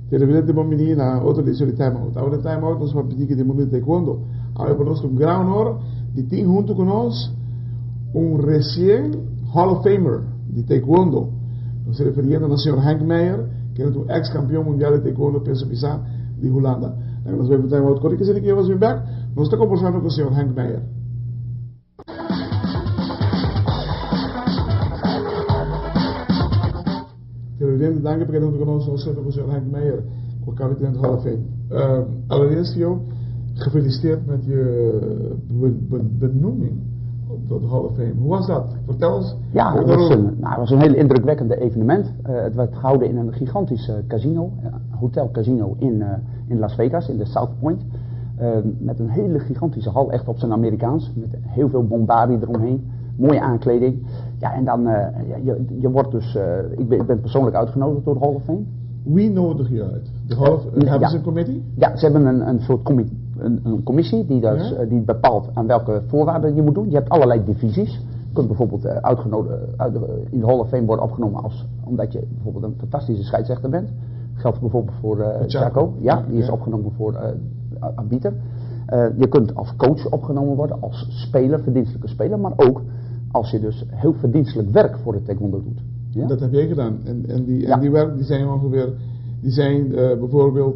Televidente bom menino, outra edição de Time Out. Agora Time Out nós vamos pedir que de mundo de taekwondo. Agora conosco um grande honor de ter junto conosco recém Hall of Famer de taekwondo. Nos referindo ao Sr. Henk Meijer, que é um ex-campeão mundial de taekwondo peso pesado de Holanda. En nós vamos Time Out. Quando que eu vou vir back, nós estamos conversando com o Sr. Henk Meijer. Televidente, dank voor dat we ons ontzettend voor Henk Meijer voor kapitein Hall of Fame. Allereerst jou, gefeliciteerd met je benoeming tot de Hall of Fame. Hoe was dat? Vertel eens. Ja, het was een heel indrukwekkend evenement. Het werd gehouden in een gigantisch casino, hotel casino in Las Vegas, in de South Point. Met een hele gigantische hal, echt op zijn Amerikaans, met heel veel bombardie eromheen. Mooie aankleding. Ja, en dan, je wordt dus, ik ben persoonlijk uitgenodigd door de Hall of Fame. Wie nodig je uit? De Hall of Fame? Hebben ze een commissie? Ja, ze hebben een soort een commissie die bepaalt aan welke voorwaarden je moet doen. Je hebt allerlei divisies. Je kunt bijvoorbeeld in de Hall of Fame worden opgenomen omdat je bijvoorbeeld een fantastische scheidsrechter bent. Dat geldt bijvoorbeeld voor Chaco. Ja, die is opgenomen voor arbiter. Je kunt als coach opgenomen worden, als speler, verdienstelijke speler, maar ook als je dus heel verdienstelijk werk voor de taekwondo doet. Ja? Dat heb jij gedaan. En die werk die zijn ongeveer, bijvoorbeeld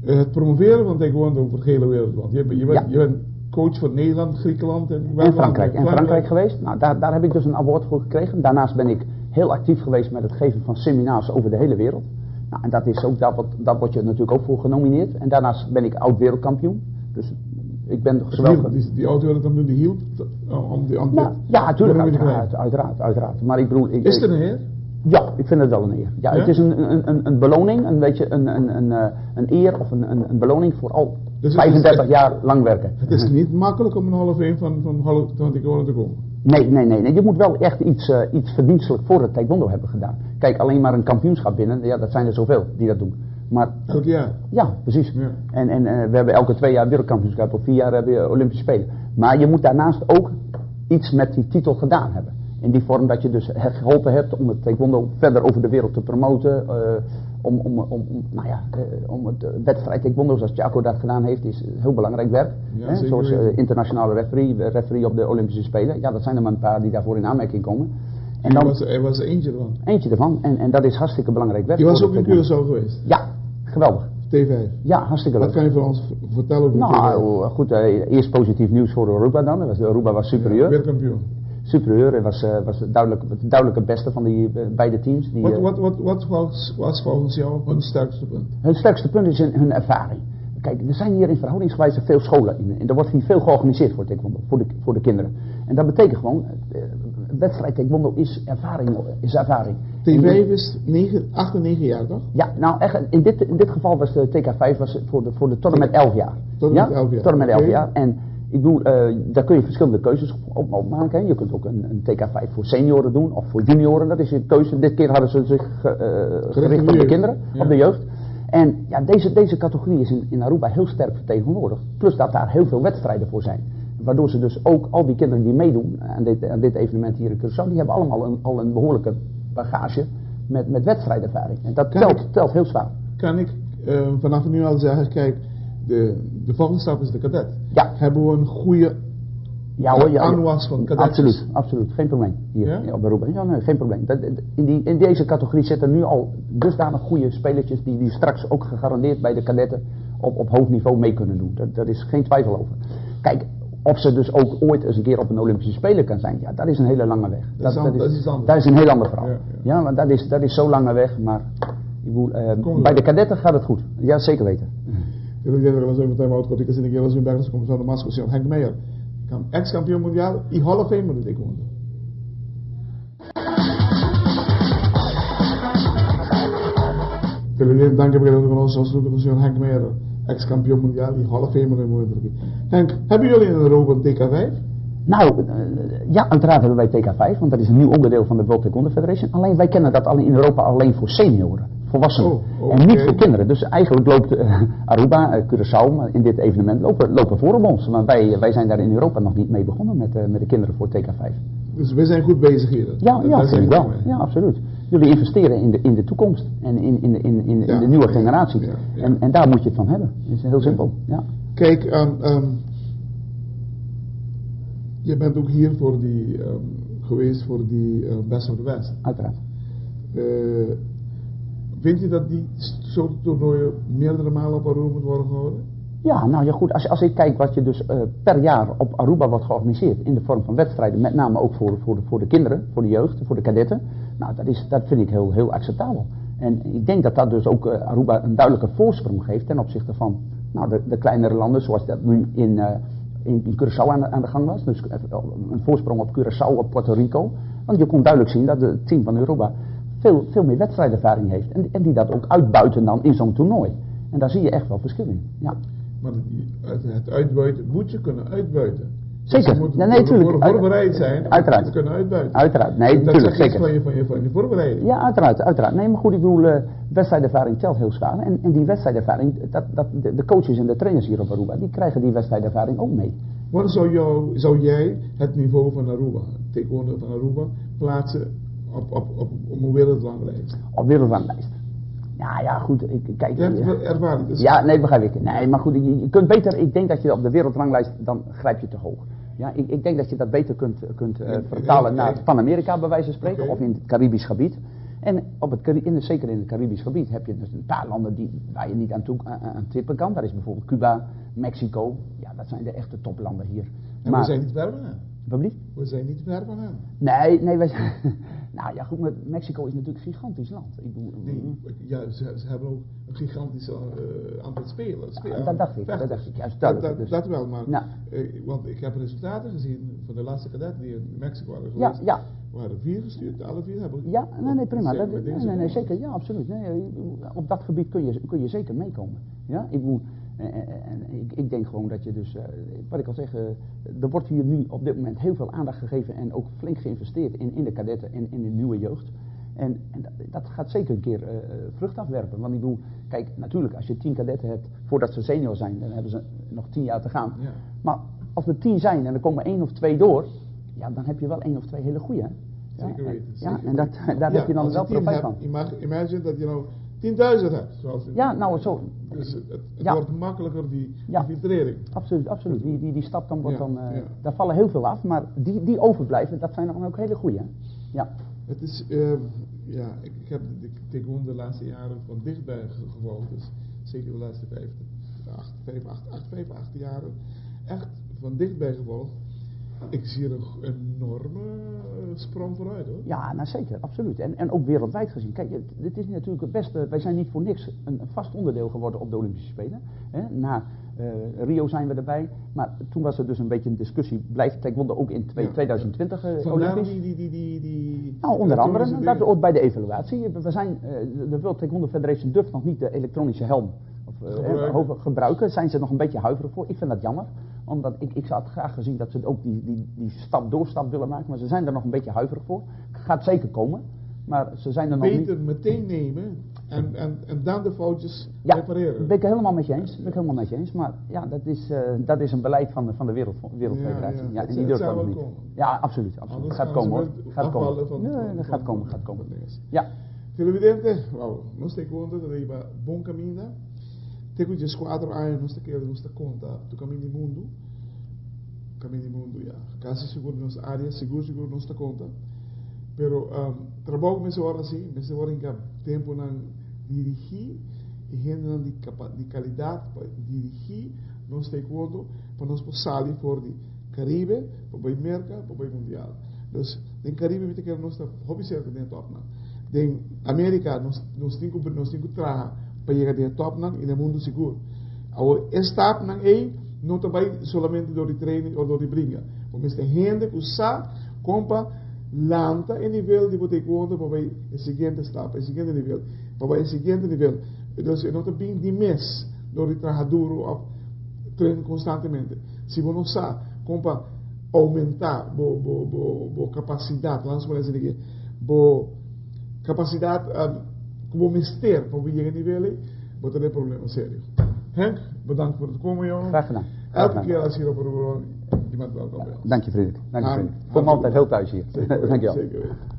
het promoveren van taekwondo over de hele wereld. Want je bent coach voor Nederland, Griekenland en Frankrijk geweest. Nou, daar heb ik dus een award voor gekregen. Daarnaast ben ik heel actief geweest met het geven van seminars over de hele wereld. Nou, en dat is ook, daar word je natuurlijk ook voor genomineerd. En daarnaast ben ik oud wereldkampioen. Dus ik ben zowel... Die oud-wereldkampioen die hielp om die antwoord... Ja, natuurlijk, uiteraard. Maar ik bedoel... Is het een eer? Ja, ik vind het wel een eer. Ja? Het is een beloning, een eer of een beloning voor al dus 35 jaar lang werken. Het is niet makkelijk om een Hall of Fame van taekwondo te komen. Nee. Je moet wel echt iets verdienstelijk voor het taekwondo hebben gedaan. Kijk, alleen maar een kampioenschap winnen, ja, dat zijn er zoveel die dat doen. Maar, elk jaar? Ja, precies. Ja. En we hebben elke 2 jaar wereldkampioenschap, of 4 jaar hebben we Olympische Spelen. Maar je moet daarnaast ook iets met die titel gedaan hebben. In die vorm dat je dus geholpen hebt om het taekwondo verder over de wereld te promoten. Om het wedstrijd taekwondo zoals Chaco dat gedaan heeft, is heel belangrijk werk. Ja, zoals internationale referee op de Olympische Spelen. Ja, dat zijn er maar een paar die daarvoor in aanmerking komen. En dan, er was eentje ervan. Eentje ervan. En dat is hartstikke belangrijk werk. Je was ook in Curaçao geweest? Ja, geweldig. T5? Ja, hartstikke leuk. Wat kan je voor ons vertellen over Nou, goed, eerst positief nieuws voor Aruba dan. Aruba was superieur. Ja, wereldkampioen. Superieur en was duidelijk het beste van die beide teams. Wat was volgens jou hun sterkste punt? Hun sterkste punt is hun ervaring. Kijk, er zijn hier in verhoudingsgewijze veel scholen in. En er wordt hier veel georganiseerd voor taekwondo, voor de kinderen. En dat betekent gewoon, wedstrijd taekwondo is ervaring. T5 is 8 en 9 jaar, toch? Ja, nou echt, in dit geval was de TK5 voor de tot en met 11 jaar. Tot en met 11 jaar. En ik bedoel, daar kun je verschillende keuzes op maken. Hè. Je kunt ook een TK5 voor senioren doen of voor junioren. Dat is een keuze. Dit keer hadden ze zich gericht op de kinderen, op de jeugd. En ja, deze categorie is in Aruba heel sterk vertegenwoordigd. Plus dat daar heel veel wedstrijden voor zijn. Waardoor ze dus ook al die kinderen die meedoen aan dit evenement hier in Curaçao, die hebben allemaal al een behoorlijke bagage met wedstrijdervaring. En dat telt heel zwaar. Kan ik vanaf nu al zeggen, kijk, de volgende stap is de kadet. Ja. Hebben we een goede aanwas van kadetjes? Absoluut. Geen probleem hier op Aruba. Ja, nee, geen probleem. In deze categorie zitten nu al dusdanig goede spelertjes die straks ook gegarandeerd bij de kadetten op hoog niveau mee kunnen doen. Daar is geen twijfel over. Kijk, of ze dus ook ooit eens een keer op een Olympische Speler kan zijn, ja, dat is een hele lange weg. Dat is een heel ander verhaal. Ja, maar dat is zo'n lange weg, maar bij de kadetten gaat het goed. Ja, zeker weten. Eu lembro que nós vamos ter uma outra coisa que nós vamos ver como no Moscow, Sr. Henk Meijer, ex-campeão mundial e Hall of Fame no taekwondo. Televidente, dank voor dat we ons afsluiten met Sr. Henk Meijer, ex-campeão mundial e Hall of Fame no taekwondo. Henk, hebben jullie in Europa een TK5? Ja, uiteraard hebben wij TK5, want dat is een nieuw onderdeel van de World Taekwondo Federation. Alleen wij kennen dat in Europa alleen voor senioren, volwassenen. En niet voor kinderen. Dus eigenlijk loopt Aruba, Curaçao in dit evenement lopen voor op ons. Maar wij zijn daar in Europa nog niet mee begonnen met de kinderen voor TK5. Dus we zijn goed bezig hier. Ja, vind ik wel. Ja, absoluut. Jullie investeren in de toekomst en in de nieuwe generatie. Ja. En daar moet je het van hebben. Dat is heel simpel. Ja. Kijk, je bent ook hier geweest voor die Best of the West. Uiteraard. Vind je dat die soort toernooien meerdere malen op Aruba moet worden gehouden? Ja, nou ja goed, als ik kijk wat je dus per jaar op Aruba wordt georganiseerd in de vorm van wedstrijden, met name ook voor de kinderen, voor de jeugd, voor de kadetten, nou dat vind ik heel acceptabel. En ik denk dat dat dus ook Aruba een duidelijke voorsprong geeft ten opzichte van de kleinere landen, zoals dat nu in Curaçao aan de gang was. Dus een voorsprong op Curaçao, op Puerto Rico. Want je kon duidelijk zien dat het team van Aruba veel meer wedstrijdervaring heeft. En die dat ook uitbuiten dan in zo'n toernooi. En daar zie je echt wel verschil in. Ja. Maar het uitbuiten moet je kunnen uitbuiten. Zeker. Dus je moet voorbereid zijn. Uiteraard. Te kunnen uitbuiten. Uiteraard. Nee, natuurlijk. Zeker. Van je voorbereiding. Ja, uiteraard. Nee, maar goed, ik bedoel, wedstrijdervaring telt heel zwaar. En die wedstrijdervaring, de coaches en de trainers hier op Aruba, die krijgen die wedstrijdervaring ook mee. Wat zou jij het niveau van Aruba, taekwondo van Aruba, plaatsen op een wereldranglijst? Op wereldranglijst. Ja, goed, kijk. Je hebt ervaring. Dus ja, nee, begrijp ik. Nee, maar goed, je kunt beter, ik denk dat je op de wereldranglijst, dan grijp je te hoog. Ja, ik denk dat je dat beter kunt vertalen naar Pan-Amerika, bij wijze van spreken, of in het Caribisch gebied. En zeker in het Caribisch gebied heb je dus een paar landen waar je niet aan tippen kan. Daar is bijvoorbeeld Cuba, Mexico. Ja, dat zijn de echte toplanden hier. En maar we zijn niet ver van hen. Wat blieft? We zijn niet ver van hen. Nee, wij zijn... Nou ja, goed, maar Mexico is natuurlijk een gigantisch land. Ze hebben ook een gigantisch aantal spelers. Dat dacht ik juist. Dat wel, maar want ik heb resultaten gezien van de laatste cadet die in Mexico waren geweest. Ja. We hadden 4 gestuurd, alle 4 hebben. Ja, nee, prima. Nee, zeker, ja, absoluut. Nee, op dat gebied kun je zeker meekomen. Ja, ik denk gewoon dat je dus, wat ik al zeg, er wordt hier nu op dit moment heel veel aandacht gegeven en ook flink geïnvesteerd in de kadetten en in de nieuwe jeugd. En dat gaat zeker een keer vrucht afwerpen. Want ik bedoel, kijk, natuurlijk, als je 10 kadetten hebt voordat ze senior zijn, dan hebben ze nog 10 jaar te gaan. Ja. Maar als er 10 zijn en er komen 1 of 2, ja, dan heb je wel 1 of 2 hele goede. Zeker weten. Ja, en daar heb je dan wel profijt van. Imagine dat je nou 10.000 hebt. Zo. Dus het wordt makkelijker, die filtrering. Absoluut. Die stap dan wordt daar vallen heel veel af, maar die overblijven, dat zijn dan ook hele goede. Ja. Het is, ik heb de taekwondo de laatste jaren van dichtbij gevolgd, dus zeker de laatste 5, 8 jaren, echt van dichtbij gevolgd. Ik zie een enorme sprong vooruit, hoor. Ja, nou zeker, absoluut. En ook wereldwijd gezien. Kijk, dit is natuurlijk het beste. Wij zijn niet voor niks een vast onderdeel geworden op de Olympische Spelen. Na Rio zijn we erbij. Maar toen was er dus een beetje een discussie. Blijft taekwondo ook in 2020 Olympisch? Nou, onder andere. Dat ook bij de evaluatie. De World Taekwondo Federation durft nog niet de elektronische helm gebruiken. Zijn ze nog een beetje huiverig voor. Ik vind dat jammer. Omdat ik had graag gezien dat ze ook die doorstap willen maken. Maar ze zijn er nog een beetje huiverig voor. Gaat zeker komen. Maar ze zijn er nog niet. Beter meteen nemen en dan de foutjes repareren. Ben ik helemaal met je eens. Maar ja, dat is een beleid van de Wereldfederatie. Ja, en die durft dat nog niet. Ja, absoluut. Het gaat komen, hoor. Gaat komen. Ja. Televidente, nós taekwondo arriba bom caminho. Tenho de 4 anos nós queremos conta do caminho do mundo. Caminho do mundo, ja. Quase seguro nos área, seguro nos conta. Pero trabalho me hora assim, me hora em tempo na dirigir e rende de qualidade para dirigir nós taekwondo para nós sair for de Caribe, para o América, para o Mundial. Dus in Caribe weet ik nós hobby cirkel de top na. In América nós temos traga para chegar de top na in el mundo seguro. Ao estar na não também solamente door die training ou door die bringa. Mas tem gente que usa compa lanta em nível de taekwondo para o seguinte etapa, o seguinte nível, para o seguinte nível. Então, não tem bem de mês door die traga duro ou treino constantemente. Se você não sabe, compa aumentar a capacidade, lá nos que capacidade como mister para o nível, vou ter problema sério. Henk, bedankt voor het komen, jongen. Graag gedaan. Elke keer als je hier op een je bent welkom bij ons. Dank je, Frederik. Dank je, Frederik. Ik voel me altijd heel thuis hier. Dank je wel. Zeker weten.